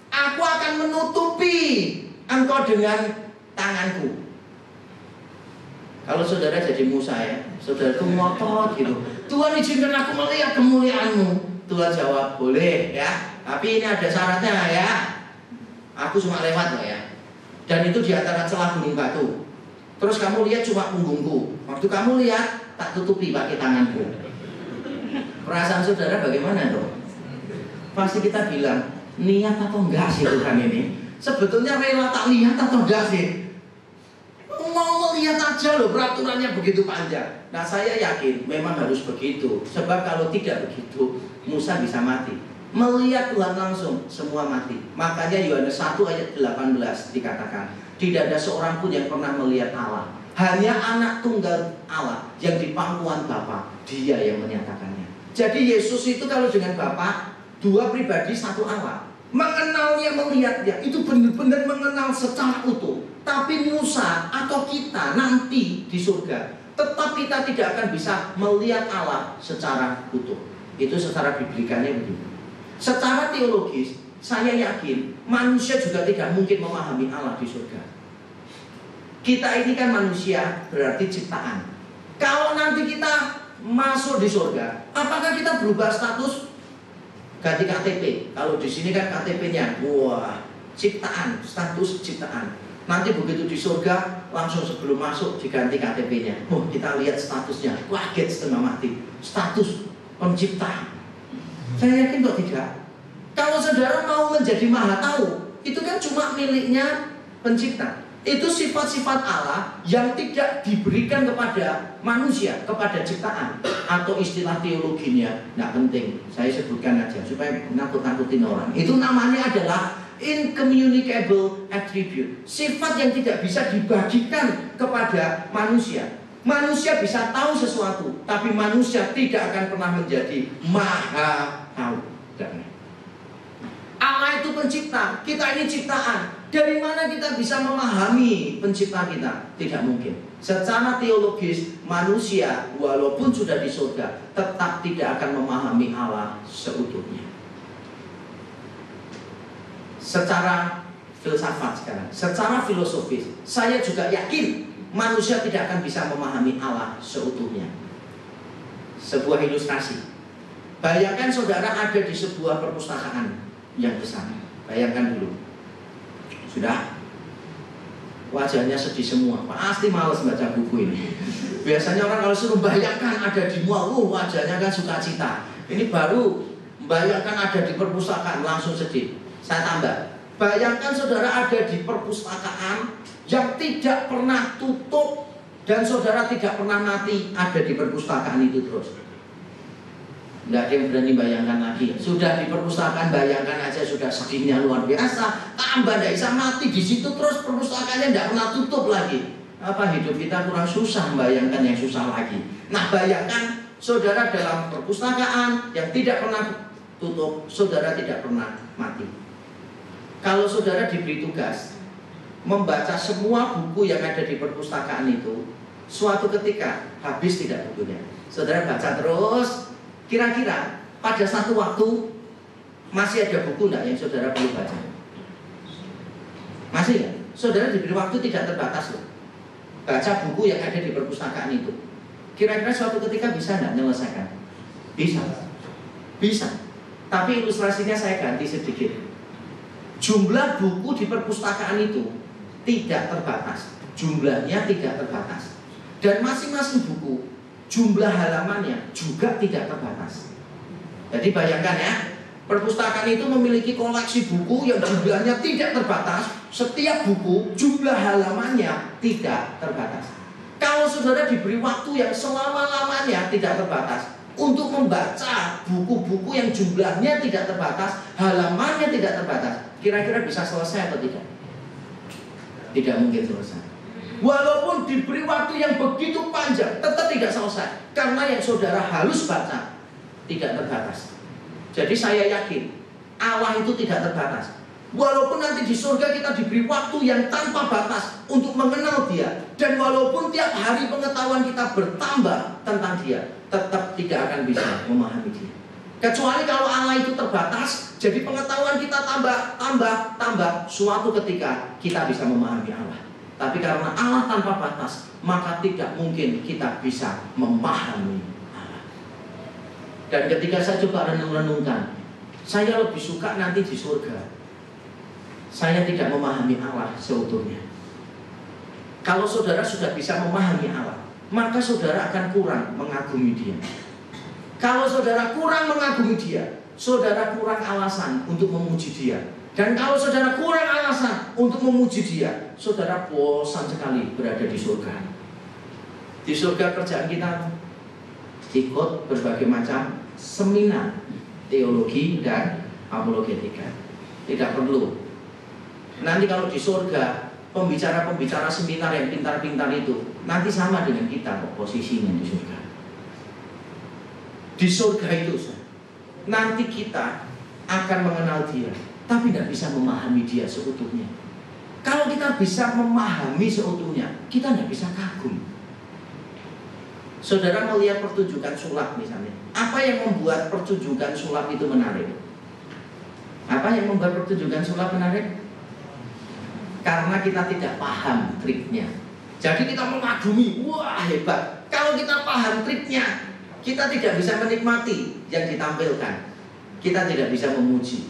aku akan menutupi engkau dengan tanganku. Kalau saudara jadi Musa ya, saudara itu ngotot gitu, Tuhan izinkan aku melihat kemuliaan-Mu. Tuhan jawab, boleh ya, tapi ini ada syaratnya ya. Aku cuma lewat loh ya. Dan itu di antara celah gunung batu. Terus kamu lihat cuma punggungku. Waktu kamu lihat, tak tutupi pakai tanganku. Perasaan saudara bagaimana dong? Pasti kita bilang, niat atau enggak sih Tuhan ini? Sebetulnya rela tak lihat atau enggak sih? Mau melihat aja loh, peraturannya begitu panjang. Nah saya yakin memang harus begitu. Sebab kalau tidak begitu, Musa bisa mati. Melihat Tuhan langsung, semua mati. Makanya Yohanes 1 ayat 18 dikatakan, tidak ada seorang pun yang pernah melihat Allah. Hanya anak tunggal Allah yang di pangkuan Bapa, Dia yang menyatakannya. Jadi Yesus itu kalau dengan Bapa, dua pribadi satu Allah. Mengenalnya, melihatnya, itu benar-benar mengenal secara utuh. Tapi Musa atau kita nanti di surga, tetap kita tidak akan bisa melihat Allah secara utuh. Itu secara biblikannya begitu. Secara teologis, saya yakin manusia juga tidak mungkin memahami Allah di surga. Kita ini kan manusia, berarti ciptaan. Kalau nanti kita masuk di surga, apakah kita berubah status? Ganti KTP. Kalau di sini kan KTP-nya, wah, ciptaan, status ciptaan. Nanti begitu di surga, langsung sebelum masuk diganti KTP-nya. Oh, kita lihat statusnya, kaget setengah mati. Status pencipta. Saya yakin kok tidak. Kalau saudara mau menjadi maha tahu, itu kan cuma miliknya pencipta. Itu sifat-sifat Allah yang tidak diberikan kepada manusia, kepada ciptaan. Atau istilah teologinya, nggak penting, saya sebutkan aja supaya nakut-nakutin orang. Itu namanya adalah incommunicable attribute. Sifat yang tidak bisa dibagikan kepada manusia. Manusia bisa tahu sesuatu, tapi manusia tidak akan pernah menjadi maha tahu. Allah itu pencipta, kita ini ciptaan. Dari mana kita bisa memahami pencipta kita? Tidak mungkin. Secara teologis, manusia walaupun sudah di surga, tetap tidak akan memahami Allah seutuhnya. Secara filsafat sekarang, secara filosofis, saya juga yakin manusia tidak akan bisa memahami Allah seutuhnya. Sebuah ilustrasi. Bayangkan saudara ada di sebuah perpustakaan yang besar. Bayangkan dulu. Sudah? Wajahnya sedih semua. Pasti malas baca buku ini. Biasanya orang kalau suruh bayangkan ada di mall, wajahnya kan sukacita. Ini baru bayangkan ada di perpustakaan, langsung sedih. Saya tambah. Bayangkan saudara ada di perpustakaan yang tidak pernah tutup dan saudara tidak pernah mati, ada di perpustakaan itu terus. Tidak ada yang berani bayangkan lagi. Sudah di perpustakaan, bayangkan aja sudah sedihnya luar biasa. Tambah tidak bisa mati di situ terus, perpustakaannya tidak pernah tutup lagi. Apa hidup kita kurang susah bayangkan yang susah lagi. Nah bayangkan saudara dalam perpustakaan yang tidak pernah tutup, saudara tidak pernah mati. Kalau saudara diberi tugas membaca semua buku yang ada di perpustakaan itu, suatu ketika habis tidak bukunya, saudara baca terus. Kira-kira pada satu waktu masih ada buku enggak yang saudara perlu baca? Masih ya? Saudara diberi waktu tidak terbatas loh. Baca buku yang ada di perpustakaan itu. Kira-kira suatu ketika bisa enggak menyelesaikan? Bisa. Bisa. Tapi ilustrasinya saya ganti sedikit. Jumlah buku di perpustakaan itu tidak terbatas. Jumlahnya tidak terbatas. Dan masing-masing buku jumlah halamannya juga tidak terbatas. Jadi bayangkan ya, perpustakaan itu memiliki koleksi buku yang jumlahnya tidak terbatas. Setiap buku jumlah halamannya tidak terbatas. Kalau saudara diberi waktu yang selama-lamanya tidak terbatas untuk membaca buku-buku yang jumlahnya tidak terbatas, halamannya tidak terbatas, kira-kira bisa selesai atau tidak? Tidak mungkin selesai. Walaupun diberi waktu yang begitu panjang, tetap tidak selesai. Karena yang saudara harus baca tidak terbatas. Jadi saya yakin Allah itu tidak terbatas. Walaupun nanti di surga kita diberi waktu yang tanpa batas untuk mengenal Dia, dan walaupun tiap hari pengetahuan kita bertambah tentang Dia, tetap tidak akan bisa memahami Dia. Kecuali kalau Allah itu terbatas, jadi pengetahuan kita tambah, suatu ketika kita bisa memahami Allah. Tapi karena Allah tanpa batas, maka tidak mungkin kita bisa memahami Allah. Dan ketika saya coba renung-renungkan, saya lebih suka nanti di surga. Saya tidak memahami Allah seutuhnya. Kalau saudara sudah bisa memahami Allah, maka saudara akan kurang mengagumi Dia. Kalau saudara kurang mengagumi Dia, saudara kurang alasan untuk memuji Dia. Dan kalau saudara kurang alasan untuk memuji Dia, saudara bosan sekali berada di surga. Di surga kerjaan kita ikut berbagai macam seminar teologi dan apologetika. Tidak perlu. Nanti kalau di surga, pembicara-pembicara seminar yang pintar-pintar itu nanti sama dengan kita kok posisinya di surga. Di surga itu nanti kita akan mengenal Dia, tapi tidak bisa memahami Dia seutuhnya. Kalau kita bisa memahami seutuhnya, kita tidak bisa kagum. Saudara melihat pertunjukan sulap misalnya, apa yang membuat pertunjukan sulap itu menarik? Apa yang membuat pertunjukan sulap menarik? Karena kita tidak paham triknya. Jadi kita mengagumi, wah hebat. Kalau kita paham triknya, kita tidak bisa menikmati yang ditampilkan. Kita tidak bisa memuji.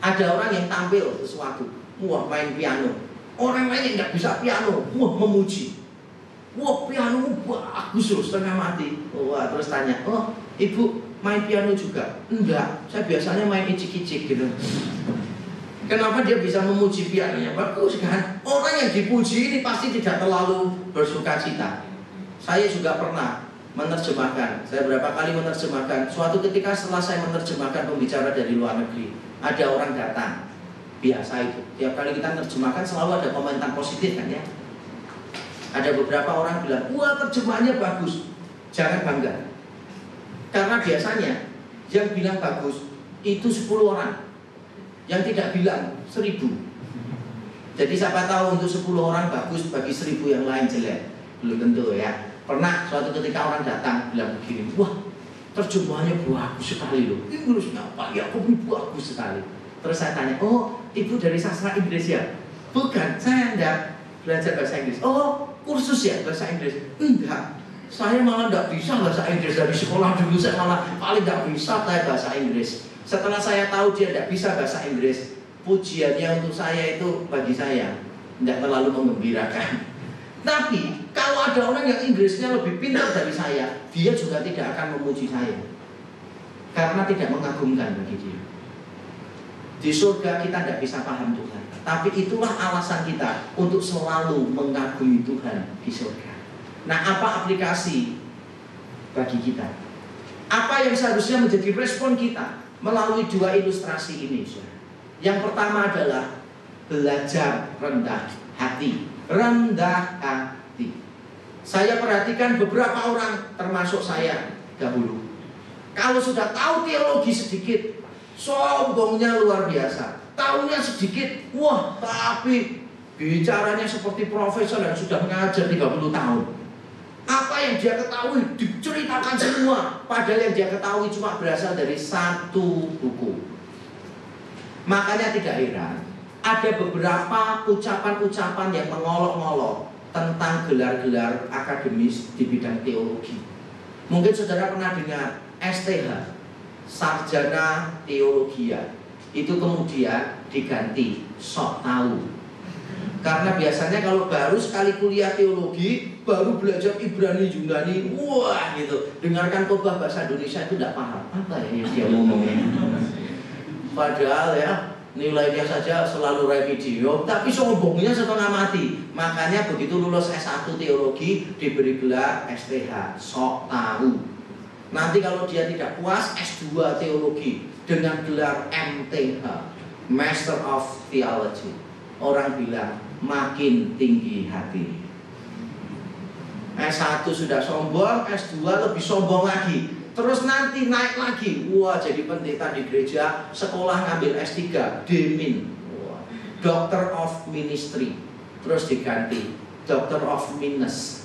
Ada orang yang tampil sesuatu, wah main piano. Orang lain yang nggak bisa piano, wah memuji. Wah pianomu bagus loh, setengah mati. Wah terus tanya, oh ibu main piano juga? Enggak, saya biasanya main icik-icik gitu. Kenapa dia bisa memuji pianonya? Bagus kan? Orang yang dipuji ini pasti tidak terlalu bersuka cita. Saya juga pernah menerjemahkan. Saya berapa kali menerjemahkan. Suatu ketika setelah saya menerjemahkan pembicara dari luar negeri, ada orang datang. Biasa itu. Tiap kali kita menerjemahkan selalu ada komentar positif kan ya. Ada beberapa orang bilang, wah terjemahannya bagus. Jangan bangga. Karena biasanya yang bilang bagus itu 10 orang. Yang tidak bilang 1000. Jadi siapa tahu untuk 10 orang bagus, bagi 1000 yang lain jelek. Belum tentu ya. Pernah suatu ketika orang datang bilang begini, wah terjemahannya bagus sekali loh. Inggrisnya apa? Ya aku bagus sekali. Terus saya tanya, oh ibu dari sastra Inggris ya? Bukan, saya enggak belajar bahasa Inggris. Oh kursus ya bahasa Inggris? Enggak, saya malah enggak bisa bahasa Inggris. Dari sekolah dulu saya malah paling enggak bisa bahasa Inggris. Setelah saya tahu dia enggak bisa bahasa Inggris, pujiannya untuk saya itu bagi saya enggak terlalu menggembirakan. Tapi kalau ada orang yang Inggrisnya lebih pintar dari saya, dia juga tidak akan memuji saya, karena tidak mengagumkan bagi dia. Di surga kita tidak bisa paham Tuhan, tapi itulah alasan kita untuk selalu mengagumi Tuhan di surga. Nah, apa aplikasi bagi kita? Apa yang seharusnya menjadi respon kita melalui 2 ilustrasi ini? Yang pertama adalah belajar rendah hati. Rendah hati. Saya perhatikan beberapa orang, termasuk saya dahulu, kalau sudah tahu teologi sedikit, sombongnya luar biasa. Tahunya sedikit, wah tapi bicaranya seperti profesor yang sudah mengajar 30 tahun. Apa yang dia ketahui diceritakan semua, padahal yang dia ketahui cuma berasal dari 1 buku. Makanya tidak heran ada beberapa ucapan-ucapan yang mengolok-olok tentang gelar-gelar akademis di bidang teologi. Mungkin saudara pernah dengar STH, Sarjana Teologia. Itu kemudian diganti sok tahu. Karena biasanya kalau baru sekali kuliah teologi, baru belajar Ibrani, Yunani, wah gitu. Dengarkan khotbah bahasa Indonesia itu tidak paham apa ya yang dia ngomongnya. Padahal ya nilainya saja selalu remedium, tapi sombongnya setengah mati. Makanya begitu lulus S1 teologi diberi gelar STH, sok tahu. Nanti kalau dia tidak puas S2 teologi dengan gelar MTH, Master of Theology. Orang bilang makin tinggi hati. S1 sudah sombong, S2 lebih sombong lagi. Terus nanti naik lagi, wah jadi pendeta di gereja, sekolah ngambil S3, Demin, Doctor of Ministry. Terus diganti Doctor of Minus,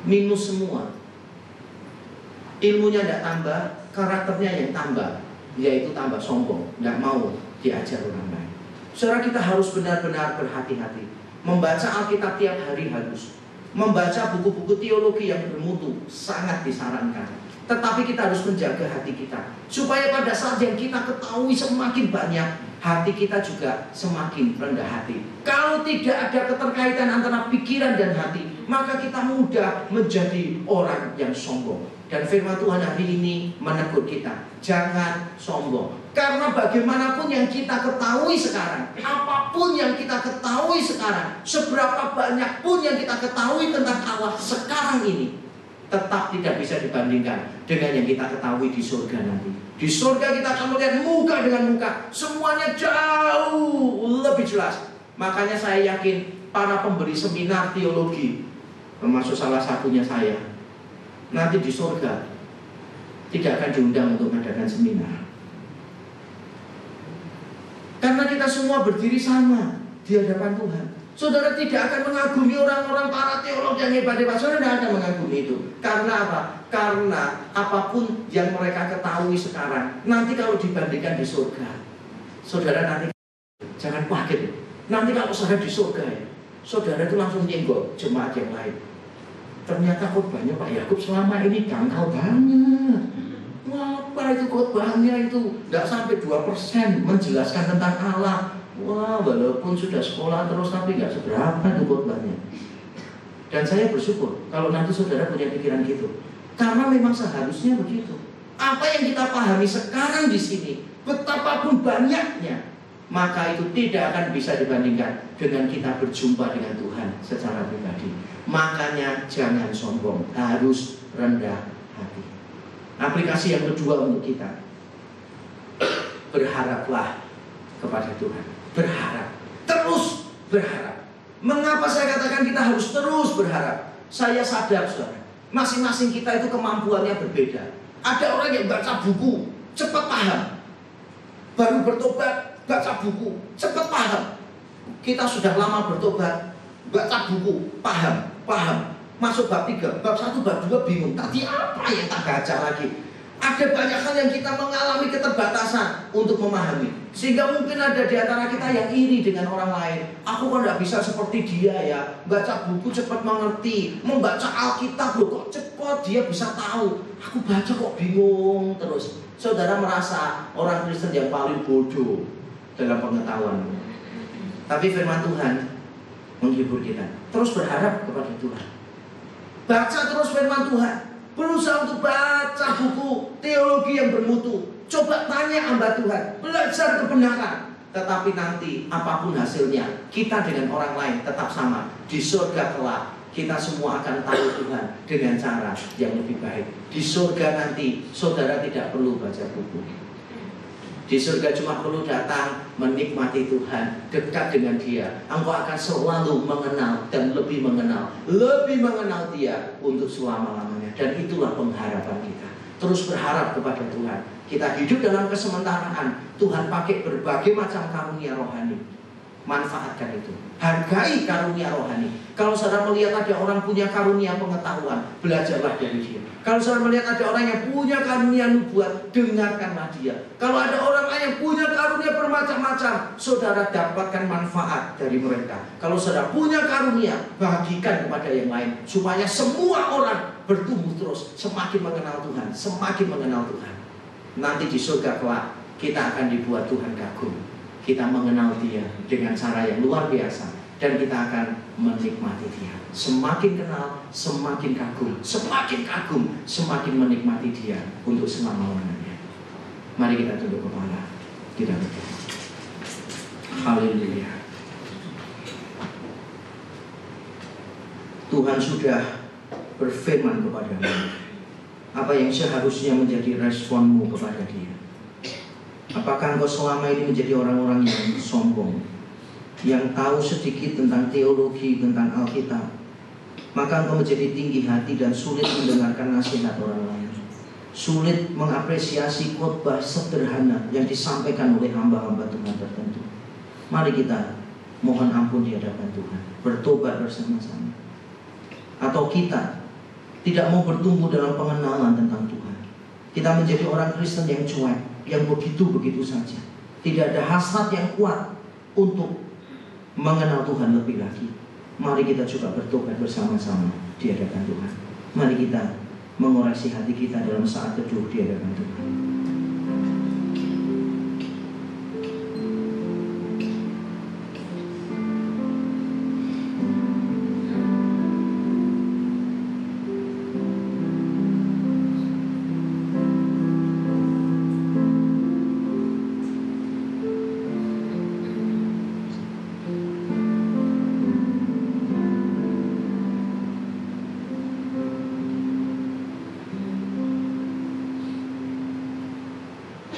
minus semua. Ilmunya tidak tambah, karakternya yang tambah, yaitu tambah sombong, nggak mau diajar orang lain. Saudara, kita harus benar-benar berhati-hati. Membaca Alkitab tiap hari harus. Membaca buku-buku teologi yang bermutu sangat disarankan. Tetapi kita harus menjaga hati kita, supaya pada saat yang kita ketahui semakin banyak, hati kita juga semakin rendah hati. Kalau tidak ada keterkaitan antara pikiran dan hati, maka kita mudah menjadi orang yang sombong. Dan firman Tuhan hari ini menegur kita, jangan sombong. Karena bagaimanapun yang kita ketahui sekarang, apapun yang kita ketahui sekarang, seberapa banyak pun yang kita ketahui tentang Allah sekarang ini, tetap tidak bisa dibandingkan dengan yang kita ketahui di surga nanti. Di surga kita akan melihat muka dengan muka, semuanya jauh lebih jelas. Makanya saya yakin para pemberi seminar teologi, termasuk salah satunya saya, nanti di surga tidak akan diundang untuk mengadakan seminar. Karena kita semua berdiri sama di hadapan Tuhan. Saudara tidak akan mengagumi orang-orang para teolog yang hebat-hebat. Saudara tidak akan mengagumi itu. Karena apa? Karena apapun yang mereka ketahui sekarang, nanti kalau dibandingkan di surga, saudara nanti jangan kaget. Nanti kalau saudara di surga ya, saudara itu langsung nyenggol jemaat yang lain. Ternyata khotbahnya Pak Yakub selama ini dangkal banget. Apa itu khotbahnya itu? Tidak sampai 2% menjelaskan tentang Allah. Wah, walaupun sudah sekolah terus tapi nggak seberapa itu khotbahnya. Dan saya bersyukur kalau nanti saudara punya pikiran gitu. Karena memang seharusnya begitu. Apa yang kita pahami sekarang di sini, betapapun banyaknya, maka itu tidak akan bisa dibandingkan dengan kita berjumpa dengan Tuhan secara pribadi. Makanya jangan sombong, harus rendah hati. Aplikasi yang kedua untuk kita, berharaplah kepada Tuhan. Berharap, terus berharap. Mengapa saya katakan kita harus terus berharap? Saya sadar, saudara, masing-masing kita itu kemampuannya berbeda. Ada orang yang baca buku cepat paham, baru bertobat baca buku cepat paham. Kita sudah lama bertobat, baca buku paham. Masuk bab 3, bab 1, bab 2 bingung. Tadi apa yang tak baca lagi? Ada banyak hal yang kita mengalami keterbatasan untuk memahami. Sehingga mungkin ada di antara kita yang iri dengan orang lain. Aku kok tidak bisa seperti dia ya. Baca buku cepat mengerti. Membaca Alkitab loh kok cepat dia bisa tahu. Aku baca kok bingung terus. Saudara merasa orang Kristen yang paling bodoh dalam pengetahuan. Tapi firman Tuhan menghibur kita. Terus berharap kepada Tuhan. Baca terus firman Tuhan. Berusaha untuk baca buku teologi yang bermutu. Coba tanya hamba Tuhan. Belajar kebenaran. Tetapi nanti apapun hasilnya, kita dengan orang lain tetap sama. Di surga kelak kita semua akan tahu Tuhan dengan cara yang lebih baik. Di surga nanti saudara tidak perlu baca buku. Di surga cuma perlu datang, menikmati Tuhan, dekat dengan Dia. Engkau akan selalu mengenal dan lebih mengenal Dia untuk selama-lamanya. Dan itulah pengharapan kita. Terus berharap kepada Tuhan. Kita hidup dalam kesementaraan. Tuhan pakai berbagai macam karunia rohani. Manfaatkan itu. Hargai karunia rohani. Kalau saudara melihat ada orang punya karunia pengetahuan, belajarlah dari dia. Kalau saudara melihat ada orang yang punya karunia nubuat, dengarkanlah dia. Kalau ada orang lain yang punya karunia bermacam-macam, saudara dapatkan manfaat dari mereka. Kalau saudara punya karunia, bagikan kepada yang lain. Supaya semua orang bertumbuh terus, semakin mengenal Tuhan, semakin mengenal Tuhan. Nanti di surga kelak, kita akan dibuat Tuhan kagum. Kita mengenal Dia dengan cara yang luar biasa. Dan kita akan menikmati Dia. Semakin kenal, semakin kagum. Semakin kagum, semakin menikmati Dia untuk selama-lamanya. Mari kita tunduk kepala. Kita berdoa. Haleluya. Tuhan sudah berfirman kepadamu. Apa yang seharusnya menjadi responmu kepada Dia? Apakah engkau selama ini menjadi orang-orang yang sombong, yang tahu sedikit tentang teologi, tentang Alkitab, maka engkau menjadi tinggi hati dan sulit mendengarkan nasihat orang lain? sulit mengapresiasi khotbah sederhana yang disampaikan oleh hamba-hamba Tuhan tertentu. Mari kita mohon ampun di hadapan Tuhan, bertobat bersama-sama. Atau kita tidak mau bertumbuh dalam pengenalan tentang Tuhan. Kita menjadi orang Kristen yang cuek, yang begitu-begitu saja. Tidak ada hasrat yang kuat untuk mengenal Tuhan lebih lagi. Mari kita juga bertobat bersama-sama di hadapan Tuhan. Mari kita mengoreksi hati kita dalam saat teduh di hadapan Tuhan.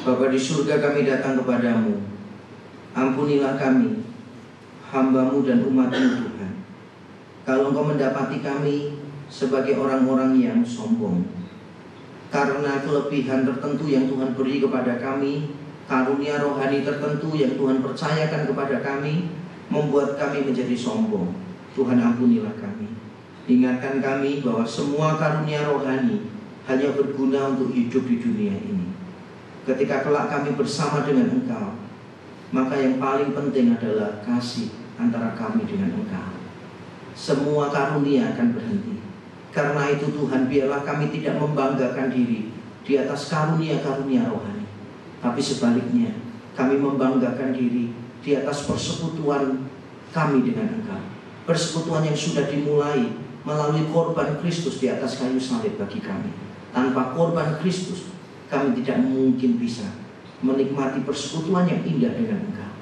Bapa di surga, kami datang kepadamu. Ampunilah kami, hamba-Mu dan umat-Mu Tuhan. Kalau Engkau mendapati kami sebagai orang-orang yang sombong karena kelebihan tertentu yang Tuhan beri kepada kami, karunia rohani tertentu yang Tuhan percayakan kepada kami, membuat kami menjadi sombong. Tuhan, ampunilah kami. Ingatkan kami bahwa semua karunia rohani hanya berguna untuk hidup di dunia ini. Ketika kelak kami bersama dengan Engkau, maka yang paling penting adalah kasih antara kami dengan Engkau. Semua karunia akan berhenti. Karena itu Tuhan, biarlah kami tidak membanggakan diri di atas karunia-karunia rohani, tapi sebaliknya kami membanggakan diri di atas persekutuan kami dengan Engkau. Persekutuan yang sudah dimulai melalui korban Kristus di atas kayu salib bagi kami. Tanpa korban Kristus, kami tidak mungkin bisa menikmati persekutuan yang indah dengan Engkau.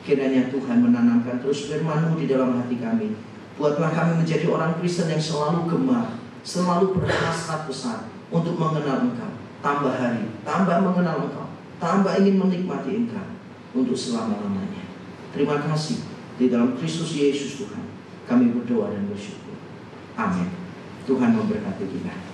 Kiranya Tuhan menanamkan terus firman-Mu di dalam hati kami. Buatlah kami menjadi orang Kristen yang selalu gemar, selalu berhasrat besar untuk mengenal Engkau. Tambah hari, tambah mengenal Engkau, tambah ingin menikmati Engkau untuk selama-lamanya. Terima kasih. Di dalam Kristus Yesus Tuhan, kami berdoa dan bersyukur. Amin. Tuhan memberkati kita.